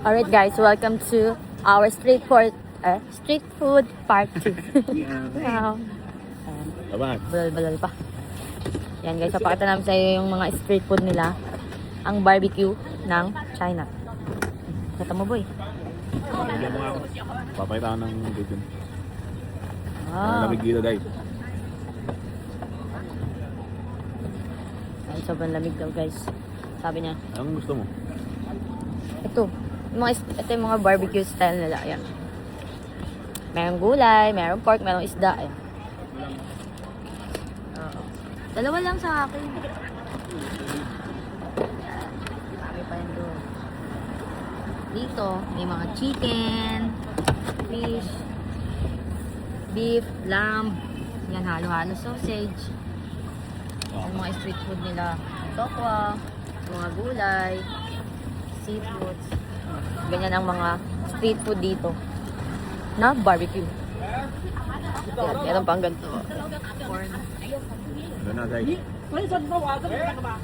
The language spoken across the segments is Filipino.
Alright guys, welcome to our street food part 2. Wow. Laban. Balal pa. Yan guys, papakita namin sa iyo yung mga street food nila. Ang barbecue ng China. Kata mo boy. Bigyan mo nga ako. Papakita ng bacon. Wow. Lamig dito guys. Ay, sobrang lamig daw guys. Sabi niya. Anong gusto mo? Ito yung mga barbecue style nila. Ayan. Merong gulay, merong pork, merong isda. Ayan. Dalawa lang sa akin. Marami pa yan doon. Dito, may mga chicken, fish, beef, lamb. Yan, halo-halo sausage. Yung mga street food nila. Tokwa, mga gulay, seafoods. Ganyan ang mga street food dito na barbecue. Yan, meron pang ganito. Corn. Ano na guys?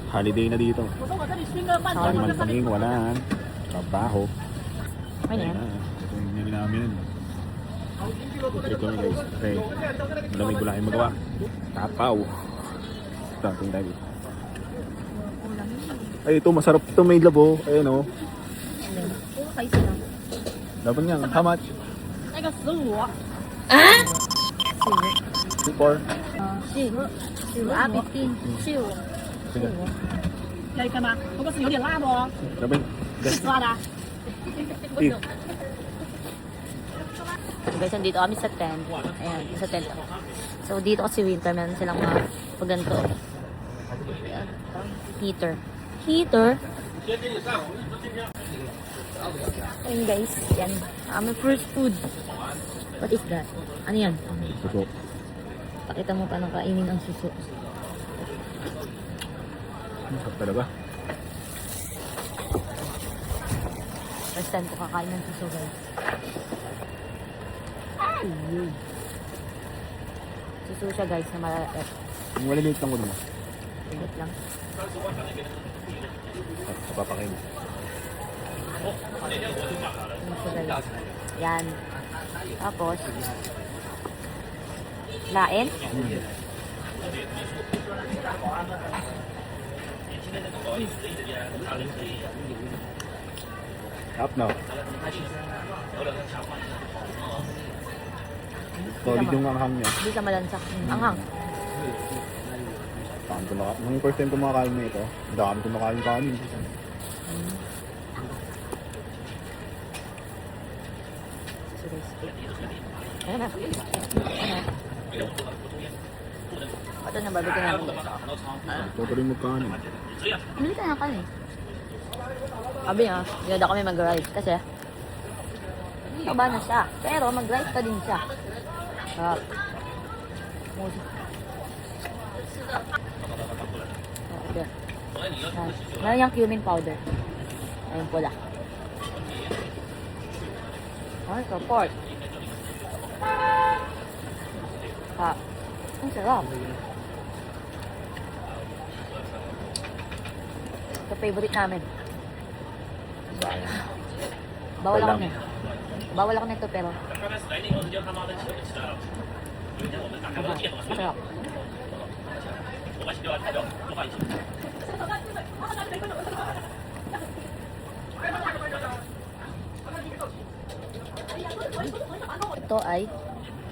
Holiday na dito. Saan man panging wala. Trabaho. Ano yan? Ito yung nili namin. Ito na guys. Okay. Malamig wala kayong magawa. Tapaw. Starting tayo. Ay ito masarap ito, may labo. Ayan o. Kayo sila. Laban nga. How much? Ah? 2-4. 15. 15. Sige. 可以干嘛？不过是有点辣的哦， Laban. 是辣的啊。 Beef. Guys, nandito kami sa tent. Ayan, sa tent ako. So, dito kasi winter, meron silang mga paganto. Ayan, heater. Heater? Ayan guys, yan. Aming first food. What is that? Ano yan? Suso. Pakita mo paano kainin ang suso. Masarap talaga. First time ko kakain ng suso guys. Ay! Suso siya guys na malapit. Yung maliliit lang ko naman. Wait lang. Papakain. Suso guys. Yan. Tapos, lain. Up na. Solid yung anghang niya. Hindi ka malansak. Anghang. Nung first time kumakain na ito, ang dami kumakain kanin. So guys, ayan na. Ayan na. Ito na, barbecue namin guys. Ito rin magkanin. Bili ka na kanin. Sabi niya, dinada kami mag-rice kasi taba na siya. Pero mag-rice pa din siya. Sarap. Musi. Okay. Meron yung cumin powder. Ayun pula. Ay, so pork. Ang sarap. Ito favorite namin. Bawal ako na. Bawal ako nito pero masarap. Ito ay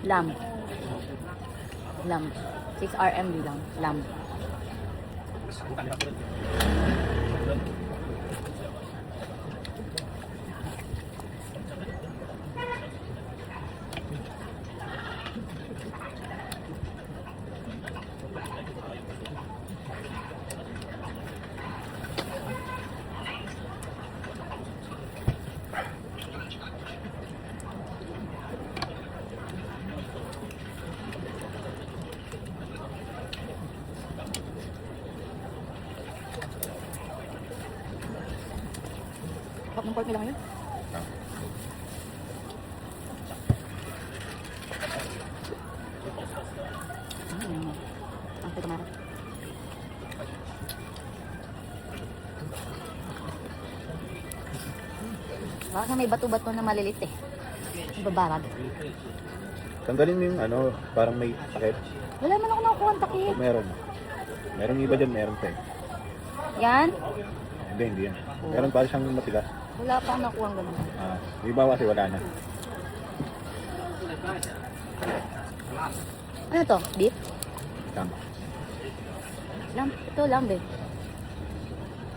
lamb. Lamb. 6 RMB lang. Lamb. Kapag ng pork nila ngayon. Ang pagkamara. Baka may bato-bato na malilit eh. Ibabarag. Tanggalin mo yung ano, parang may takip. Wala man ako nakukuha ang takip. Meron. Meron iba dyan, meron pa eh. Yan. Hindi yan. Meron pa siyang matigas. Wala pa akong nakuha ang ganun. Yung iba kasi wala na. Ano to? Beef? Tama. Ito lamb eh.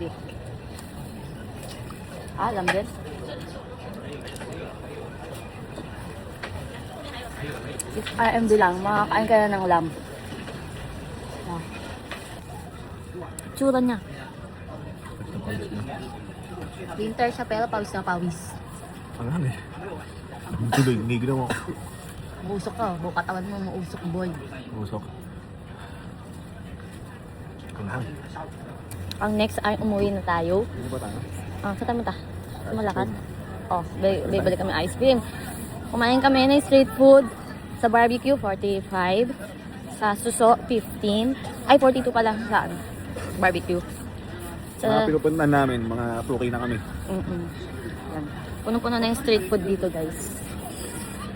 Beef. Lamb din. If RMD lang, makakain ka na ng lamb. Tsura niya. Winter siya pero pawis na pawis. Ang hangin eh. Tuloy, hindi mo. Mausok ka, buong katawan mo mausok boy. Usok. Ang hangin. Ang next ay umuwi na tayo. Hindi ba tayo? Sa tayo ta? Sa Malakad? Balik kami ice cream. Kumain kami ng street food. Sa barbecue, 45. Sa suso, 15. Ay, 42 pala sa barbecue. Mga pinupuntahan namin, mga okay na kami. Yan. Punong-puno na yung street food dito, guys.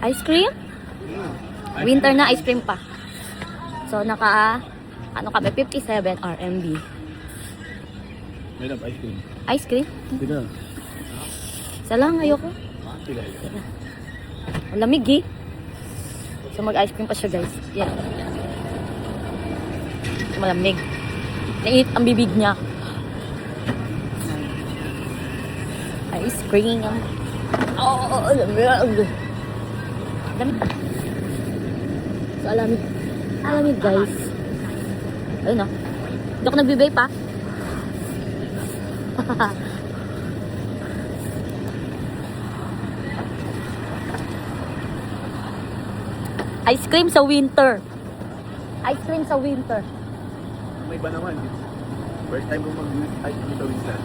Ice cream? Winter na ice cream pa. So, kami, 57 RMB. May love ice cream. Ice cream? Hindi na. Isa lang, ayoko. Sila. Malamig eh. So, mag-ice cream pa siya, guys. Yan. Malamig. Nainit ang bibig niya. Ice cream. Lamig. So, alamig, guys. Ayun, oh. Hindi ako nagbe-vape, pa. Ice cream sa winter. Ice cream sa winter. May iba naman. First time ko mag-ice cream sa winter.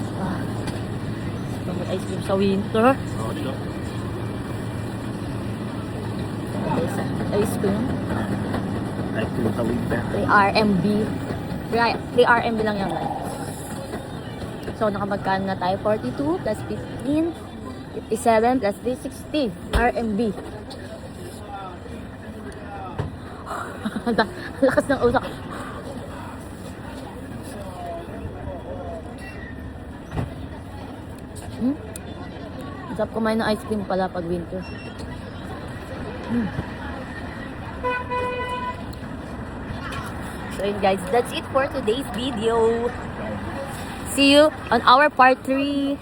Ice cream sa winter. Oo, dito. Ice cream. Ice cream sa winter. 3 RMB. 3 RMB lang yan, guys. So, nakamagkano na tayo? 42 plus 15. 57 plus 360 RMB. Lakas ng usok. Masarap kumain ng ice cream pala pag winter. So yun guys, that's it for today's video. See you on our part 3.